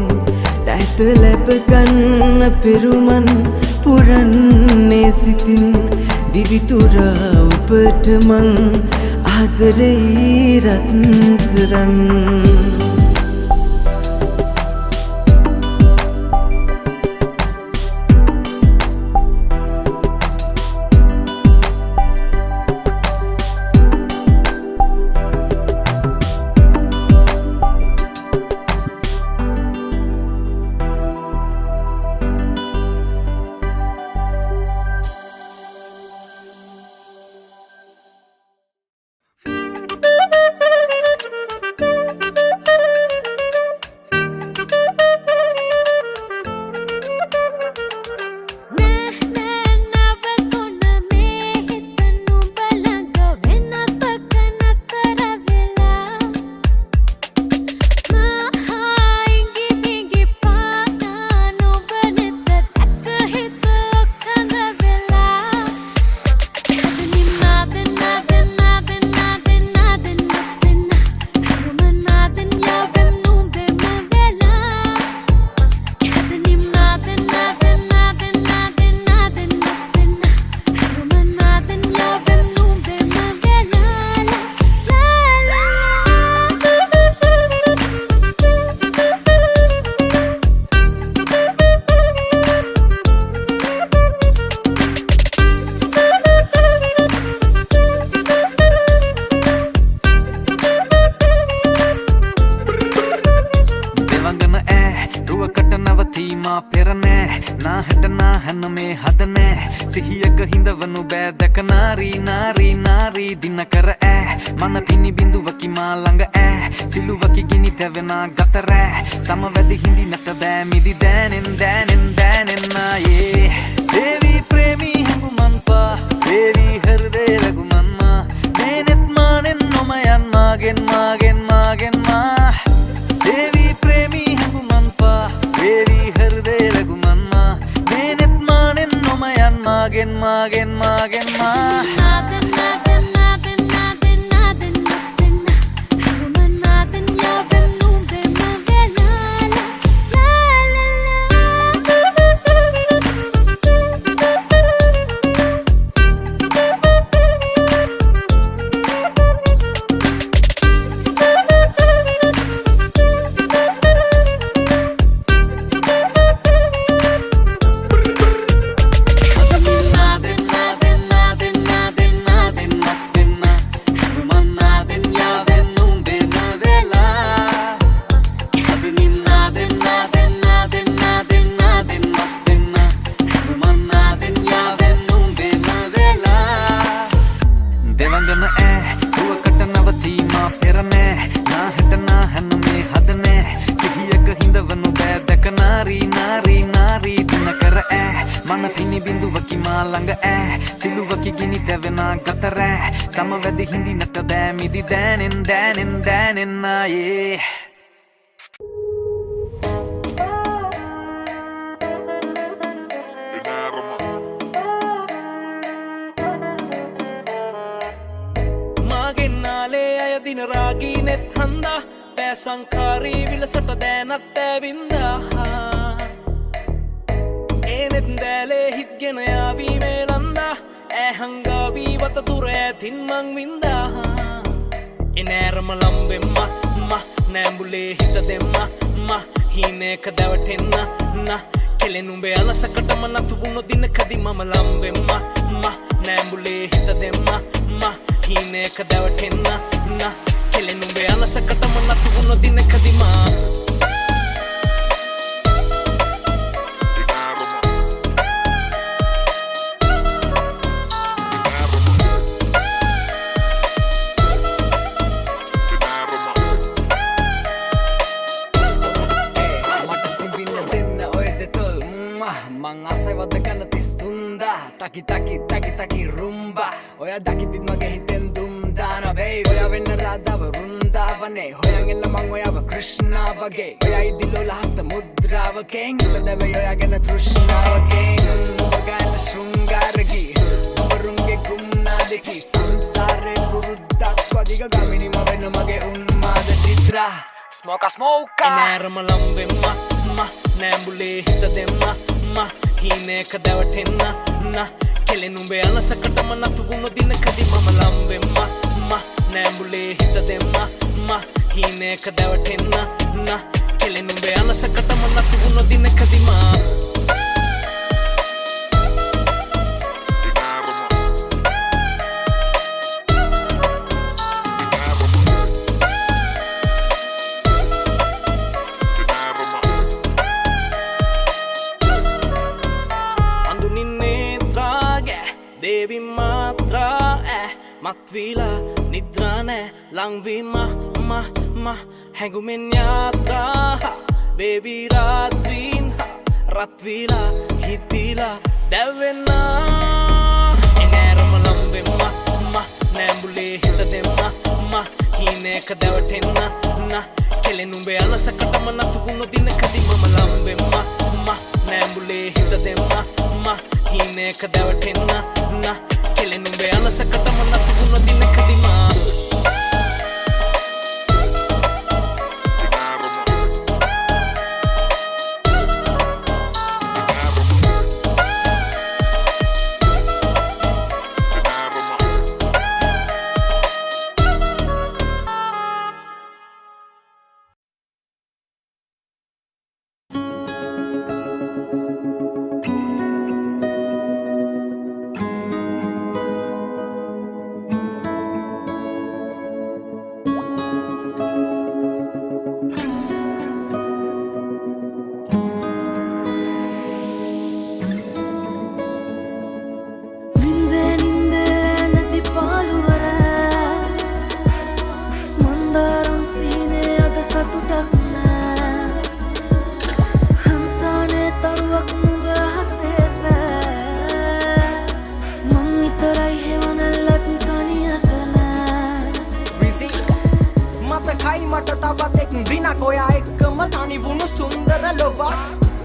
E: දැත ලැබ ගන්න පෙරුමන් පුරන්නේ සිතින් දිවිතුරා ඔබට මං ආදරෙයි රත්තරන්
G: සිහියක හිඳවනු බෑ දැක නාරී නාරී නාරී දින කර ඈ මන පිණි බිඳුවකි මා ළඟ ඈ සිලුවකි ගිනි තැවෙනා ගත රෑ සමවැදි හිඳි නැත බෑ මිදි දෑනෙන් දෑනෙන් දෑනෙන් නායේ දේවී ප්‍රේමී හැඟුමන් පා දේවී හෘදේ රැගුමන් මා මේනෙත් මානෙන් නොමයන් මාගෙන් මාගෙන් මාගෙන් මා දේවී ප්‍රේමී හැඟුමන් පා දේවී හෘදේ රැගුමන් මා මේනෙත් මානෙන් නොමයන් මාගෙන් මාගෙන් මාගෙන් මා විලුවක ගිනි දැවෙන ගතරෑ සමවැදි හිඳිනට බෑ මිදි දැනෙන් දැනෙන් දැනෙන් ආයේ
D: මාගෙන්නාලේ අය දින රාගී නෙත් හන්දා පෑ සංකාරී විලසට දෑනත් ඇවින්දා ඒනෙත් දෑලේ හිත්ගෙන යාවී මේ ලන්දා ඇහංගාවී වත තුර ඇතින් මං වින්දා එනෑරම ලම්බෙම්ම නෑම්බුලේ හිත දෙම්ම හීනයක දැවටෙන්න කෙලෙනුඹේ අලසකටම නතු වුණු දිනකදි මම ලම්බෙම්ම නෑම්බුලේ හිත දෙම්ම හීනයක දැවටෙන්න කෙලෙනුඹේ අලසකටම නතු වුණු දිනකදිමා
I: මං ආසයිවද ගන්න 33 තකි තකි තකි තකි රුම්බා ඔයා දකිතිත් මගේ හිතෙන් දුම් දාන බේබ් ඔයා වෙන්න රාධව වෘන්දාවනේ හොයන් එන්න මං ඔයාව ක්‍රිෂ්ණා වගේ ඔයා ඉදිලෝල හස්ත මුද්‍රාවකෙන් හිතදැවේ ඔයා ගැන තෘෂ්ණාවකෙන් ඔබ ගන්න ශෘංගාරගී ඔබරුන්ගේ කුම්නාදකි සංසාරේ පුරුද්දක් වදිග ගමිනිම වෙන්න මගේ උන්මාද චිත්‍රා ස්මෝකා
D: එනෑරම ලම්බෙම්ම නෑම්බුලේ හිත දෙම්ම හීනයක දැවටෙන්න කෙලෙනුඹේ අලසකටම නතු වුණු දිනකදි මම ලම්බෙම්ම නෑම්බුලේ හිත දෙම්ම හීනයක දැවටෙන්න කෙලෙනුඹේ අලසකටම නතු වුණු දිනකදිමා දේවි මාත්‍රා මත්වීලා නිද්‍රානෑ ලංවීම හැඟුමෙන් යාත්‍රා බේබී රාත්‍රීන් රත්වීලා හිතීලා දැවෙන්න එනෑරම ලම්බෙම්ම නෑම්බුලේ හිත දෙම්ම හීනයක දැවටෙන්න කෙලෙනුඹේ අලසකටම නතු වුණු දිනකදි මම ලම්බෙම්ම නෑම්බුලේ හිත දෙම්ම හීනයක දැවටෙන්න කෙලෙනුඹේ අලසකටම නතු වුණු දිනකදිමා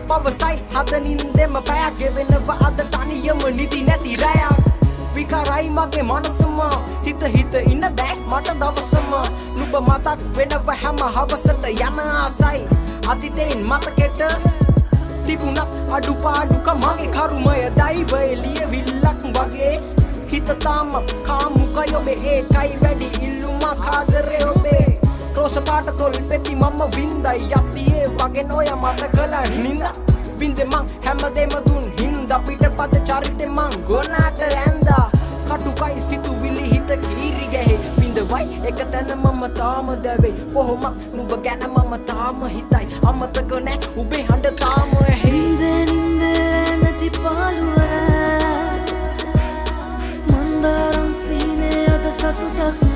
B: පවසයි හදනින්දෙම පැයක් ගෙවෙනව අද තනියම නිදි නැති රැයක් විකාරයි මගේ මනසම හිත ඉන්න බෑ මට දවසම නුඹ මතක් වෙනව හැම හවසට යන ආසයි අතිතෙන් මතකෙට තිබුණත් අඩුපාඩුක මගේ කරුමය දෛව එළිය විල්ලක් වගේ හිත තාම කාමුකයි ඔබේ ඒකයි වැඩි ඉල්ලුමක් ආදරේ ඔබේ රෝස පාට තොල් පෙති මම වින්දයි යත්තියේ වගේ නොය මට කළ නින්ද වින්ද මං හැමදේම දුන් හින්ද පිට පද චරිත මං ගොනාට ඇන්දා කටුකයි සිතුවිලි හිත කීරි ගැහේ වින්දවයි එක තැන මම තාම දැවේ කොහොම නුඹ ගැන මම තාම හිතයි අමතක නෑ උබේ හඬ තාම ඇහි
J: නින්ද නැති පාළුවර මන්දාරම් සීනේ අද සතුටක්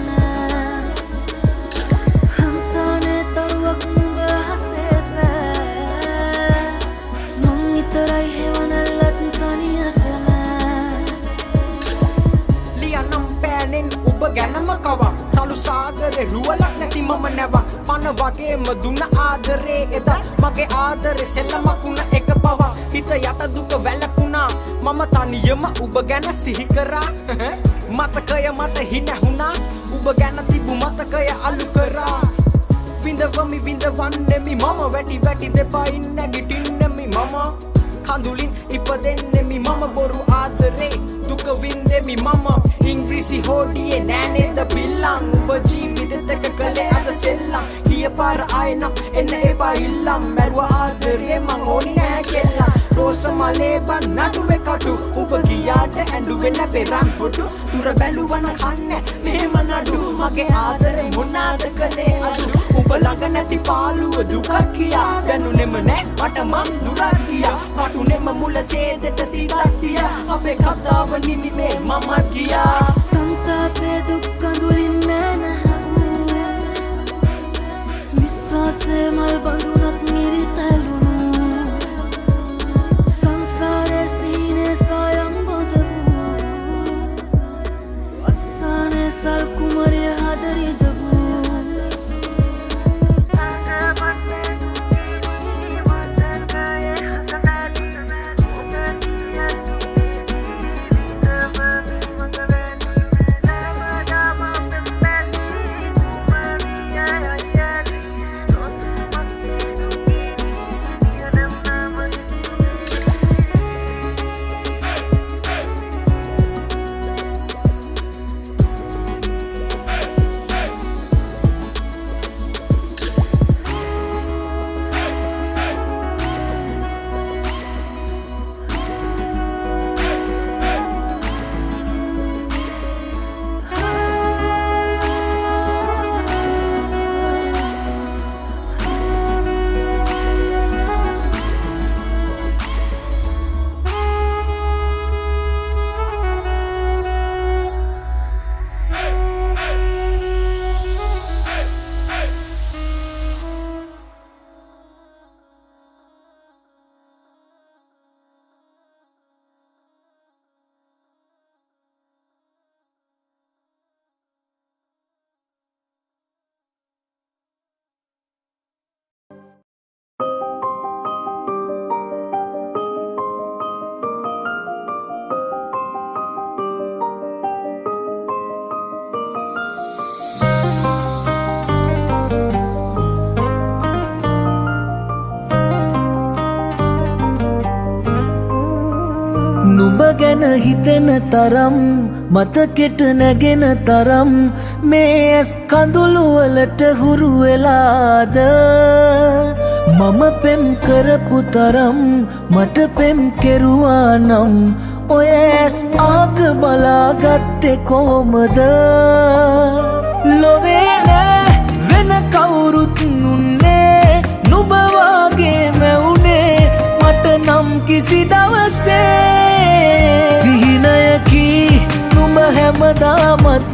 I: උඹ ගැනම කවා රළු සාගරේ රුවලක් නැති මම නැවා පන වගේම දුන්න ආදරේ එදා මගේ ආදරේ සෙල්ලමක් උන එක පවා හිත යට දුක වැළකුණා මම තනියම උඹ ගැන සිහි කරා මතකය මට හිනැහුණා උඹ ගැන තිබු මතකය අලු කරා විඳවමි විඳවන්නෙමි මම වැටි වැටි දෙපයින් නැගිටින්නෙමි මම කඳුලින් ඉපදෙන්නෙමි මම බොරු ආදරේ දුක වින්දෙමි මම ඉංග්‍රීසි හෝඩියේ නෑනේද බිල්ලම් උඹ ජීවිතෙත් එක කළේ අද සෙල්ලම් ගිය පාර ආයෙනම් එන්න එපා ඉල්ලම් මැරුව ආදරේ මං ඕනි නැහැ කෙල්ලම් රෝස මලේ බන් නඩුවේ කටු උඹ ගියාට ඇඬුවේ නැපේ රන් පොටු දුර බැලුවන කන්නේ මෙහෙම නඩු මගේ ආදරේ මොනාද කළේ අඩු උඹ ළඟ නැති පාළුව දුකක් කියා දැනුනෙම නෑ මට මං දුරක් ගියා මටුනෙම මුල ඡේදෙට තීතක් තියා අපේ කතාව නිමිමේ මම ගියා
J: සංතාපේ දුක් කඳුලින් නැනහවු විශ්වාසේ මල් බඳුනක් මිරිතලුණු සංසාරේ සීනේ සයම් බොදවු වස්සානේ සල් කුමරිය හදරිදවු
A: නුඹ ගැන හිතෙන තරම් මතකෙට නැගෙන තරම් මේ ඇස් කඳුළු වලට හුරු වෙලාද මම පෙම් කරපු තරම් මට පෙම් කෙරුවා නම් ඔය ඇස් ආග බලාගත්තේ කොහොමද ලොවේ නෑ වෙන කවුරුත් නුන්නේ නුඹ වාගේ මැවුනේ මට නම් කිසි දවසේ සිහිනයකි නුඹ හැමදාමත්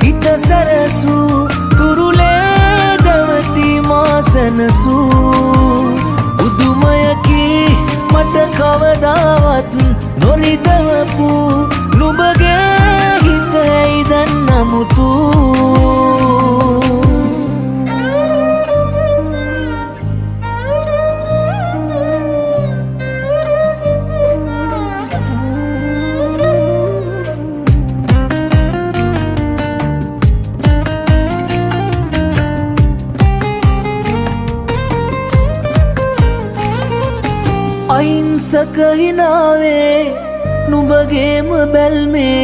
A: හිත සැරසූ තුරුලේ දවටි මාසනසූ උදුමයකි මට කවදාවත් නොරිදවපු නුඹගේ හිත ඇයි දැන් නමුතු අහිංසක හිනාවේ නුඹගේම බැල්මේ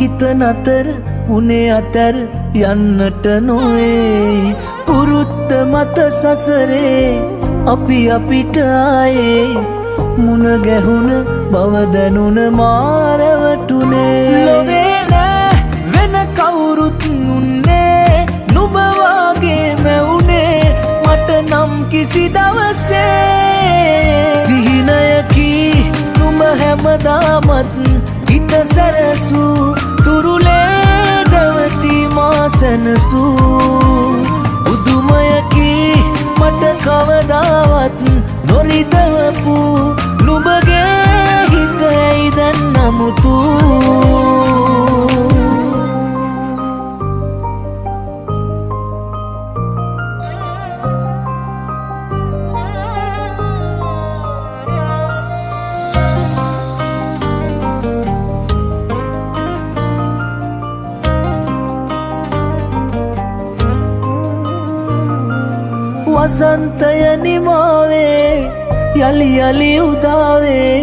A: හිත නතර උනේ අතර යන්නට නොවේ පුරුත්ත මත සසරේ අපි අපිට ආයේ මුණ ගැහුණ බව දැනුණ මාරවටුනේ ලොවේ නෑ වෙන කවුරුත් නුන්නේ නුඹ වාගේ මැවුනේ මට නම් කිසි දවසේ සිහිනයකි නුඹ හැමදාමත් හිත සැරසූ තුරුලේ දවටි මාසනසූ උදුමයකි මට කවදාවත් නොරිදවපු නුඹගේ හිත ඇයි දැන් නමුතු
B: වසන්තය නිමාවේ යලි යලි උදාවේ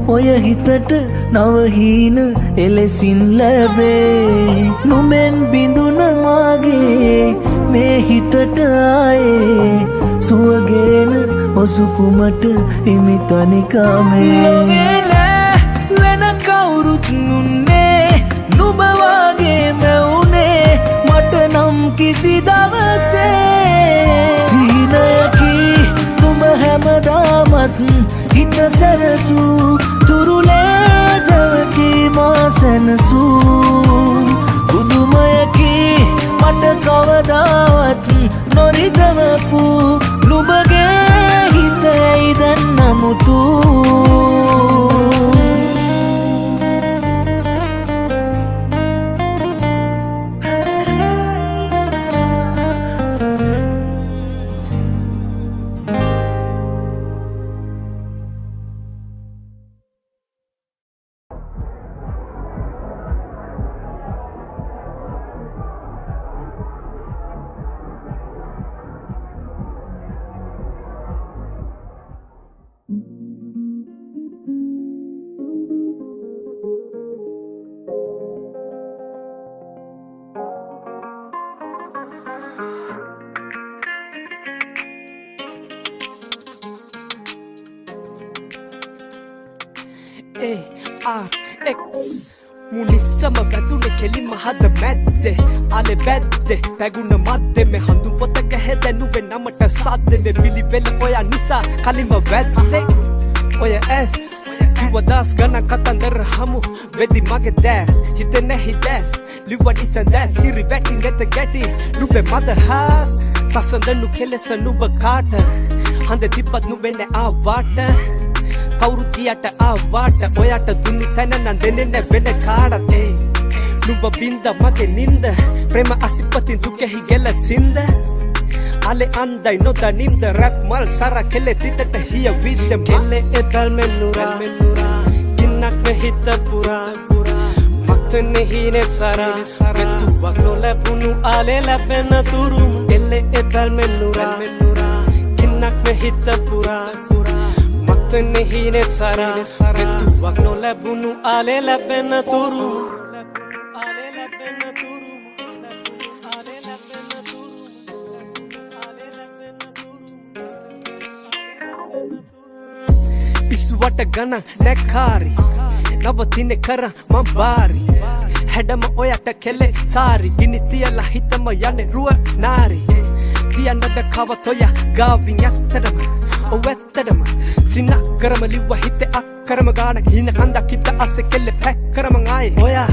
B: ඔය හිතට නවහීන එලෙසින් ලැබේ නුමෙන් බිඳුන මාගේ මේ හිතට ආයේ සුවගේන ඔසුකුමට හිමි තනිකාමේ වෙන කවුරුත් නුන්නේ නුඹ වගේ මැවුනේ මට නම් කිසි දවසේ සීනයකි නුඹ හැමදාමත් හිත සැරසූ තුරුලේ දවටි මා සැනසූ පුදුමයකි මට කවදාවත් නොරිදවපු නුඹගේ හිතයි දැන් නමුතු
K: ARX මුනිස්සම වැදුන කෙලිම හද මැද්දේ අලෙ බැද්දේ පැගුණ මද්දේ මේ හඳු පොතක හැදැනුවේ නමට සද්දේ පිළිවෙල ඔය නිසා කලින්ම වැද්දේ ඔය ඇස් කිව්වදස් ගණන් කතන්දර හමු වෙදි මගේ දැස් හිතේ නැහි දැස් ලිව්වඩි සඳැස් හිරි වැටි නැත ගැටි නුඹේ මදහස් සසඳනු කෙලෙස නුඹ කාට හඳ තිබ්බත් නුඹේ නෑ ආවාට කවුරුත් ගියට ආවාට ඔයාට දුන්නු තැන නම් දෙන්නේ නැ වෙන කාටත් නුඹ බින්ද මගේ නින්ද ප්‍රේම අසිපතින් දුකෙහි ගැලසින්ද අලෙ අන්දයි නොදනින්ද රැප් මල් සර කෙලෙ තිතට හිය විද්ද කෙලෙ එදල් මෙන්නුරා ගින්නක් මෙහිත පුරා මත්තනේ හිනේ සරා මෙතුවක් නොලැබුණු අලෙ ලැබෙන තුරු කෙලෙ එදල් මෙන්නුරා ගින්නක් මෙහිත පුරා මත්තනේ හිනේ සරා මෙතුවක් නොලැබුණු අලෙ ලැබෙන තුරු ඉස්සුවට ගණන් නැකාරි නවතිනෙ කර මං බාරි හැඩම ඔයට කෙලෙ සාරි ගිනි තියලා හිතම යන්නේ රුව නාරි තියන්න බැකවත් ඔය ගාවින් ඇත්තටම ඔව් ඇත්තටම සිනක් කරම ලිව්ව හිතේ අක්කරම ගානක් හින කන්දක් හිත අස්සේ කෙල්ලේ පැක් කරම ආයේ ඔයා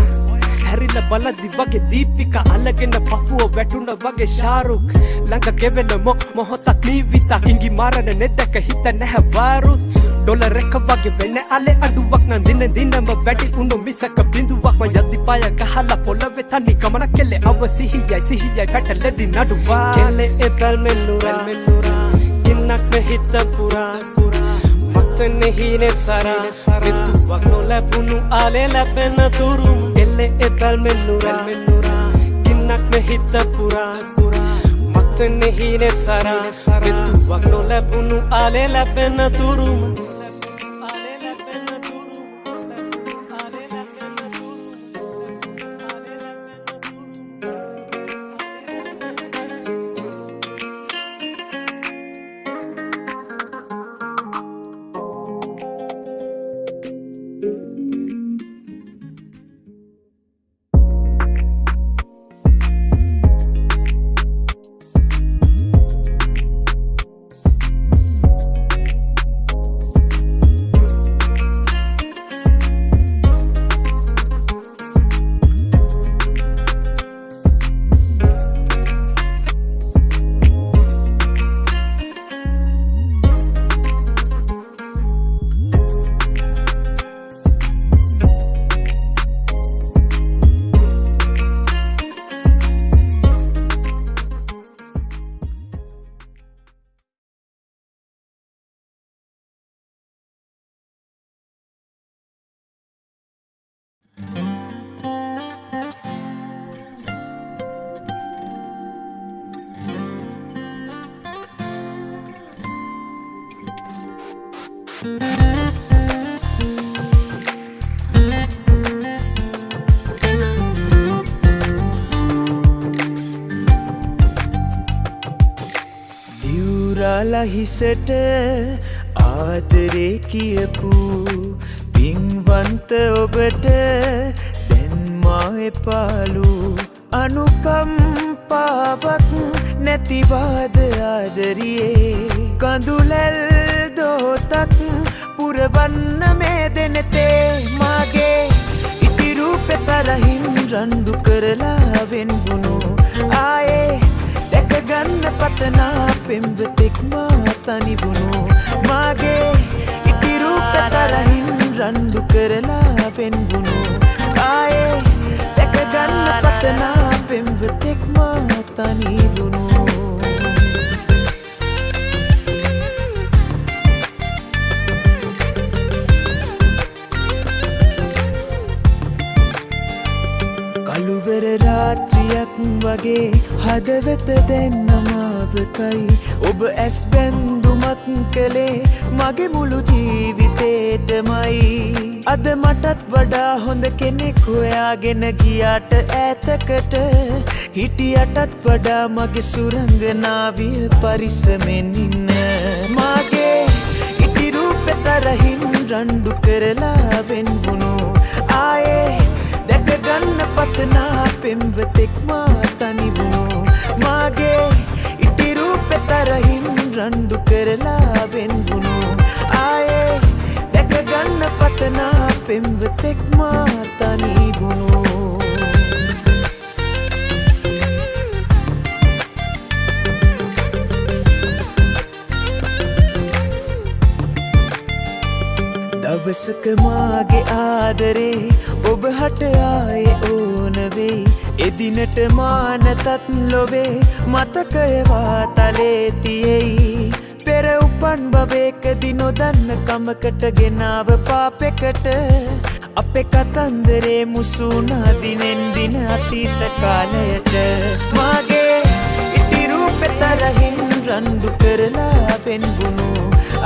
K: හැරිලා බලද්දි වගේ දීපිකා අල්ලගෙන පපුව වැටුණ වගේ ෂාරුක් ළඟ ගෙවෙන මොහොතක් නීවිතා ඉඟි මාරන නෙදක හිත නැහැ වාරුත් ඩොලර් එක වගේ වෙන්නේ අලේ අඩුවක් නම් දින දිනම වැඩි උණු මිසක බිඳුවක් ම යද්දි පාය ගහලා පොළවේ තනි ගමන කෙල්ලේ අව සිහියයි පැටලෙදි නඩුවා කෙල්ලේ එපල් මෙන්නුරා ගින්නක් මෙහිත පුරා මත්තනේ හිනේ සරා මෙතුවක් නොලැබුණු අලේ ලැබෙන තුරු කෙල්ලේ එපල් මෙන්නුරා ගින්නක් මෙහිත පුරා මත්තනේ හිනේ සරා මෙතුවක් නොලැබුණු අලේ ලැබෙන තුරු
B: කලහිසට ආදරේ කියපු පින්වන්ත ඔබට දැන්මා එපාලු අනුකම්පාවක් නැතිවාද ආදරියේ කඳුලැල් දෝතක් පුරවන්න මේ දෙනතේ මාගේ ඉතිරූපෙ තරහින් රණ්ඩු කරලා වෙන්වුණු ආයේ දැකගන්න පතනා පෙම්වතෙක් මා තනිවුණු මාගේ ඉතිරූපෙ තරහින් රණ්ඩු කරලා වෙන්වුණු ආයේ දැකගන්න පතනා පෙම්වතෙක් මා තනිවුණු කළුවර රාත්‍රියක් වගේ හදවත දැන්නමාවකයි ඔබ ඇස් බැන්දුමත් කළේ මගේ මුළු ජීවිතේටමයි අද මටත් වඩා හොඳ කෙනෙක් හොයාගෙන ගියාට ඈතකට හිටියටත් වඩා මගේ සුරංගනාවිය පරිස්සමෙන් ඉන්න මාගේ ඉතිරූපෙ තරහින් රණ්ඩු කරලා වෙන්වුණු ආයේ දැකගන්න පතනා පෙම්වතෙක් මා තනිවුණු මාගේ ඉතිරූපෙ තරහින් රණ්ඩු කරලා වෙන්වුණු ආයේ දැකගන්න පතනා පෙම්වතෙක් මා තනිවුණු දවසක මාගේ ආදරේ ඔබ හට ආයේ ඕන වෙයි එදිනට මානතත් ලොවේ මතකය වාතලේ තියෙයි පෙර උපන් භවයකදී නොදන්න කමකට ගෙනාව පාපෙකට අපේ කතන්දරේ මුසුනා දිනෙන් දින අතීත කාලයට මාගේ ඉතිරූපෙ තරහින් රණ්ඩු කරලා වෙන්වුණු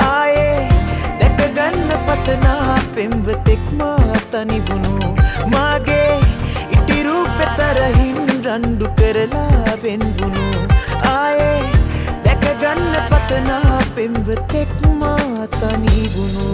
B: ආයේ දැකගන්න පතනා පෙම්වතෙක් මා තනිවුණු මාගේ ඉතිරූපෙ තරහින් රණ්ඩු කරලා වෙන්වුණු ආයේ දැකගන්න පතනා පෙම්වතෙක් මා තනිවුණු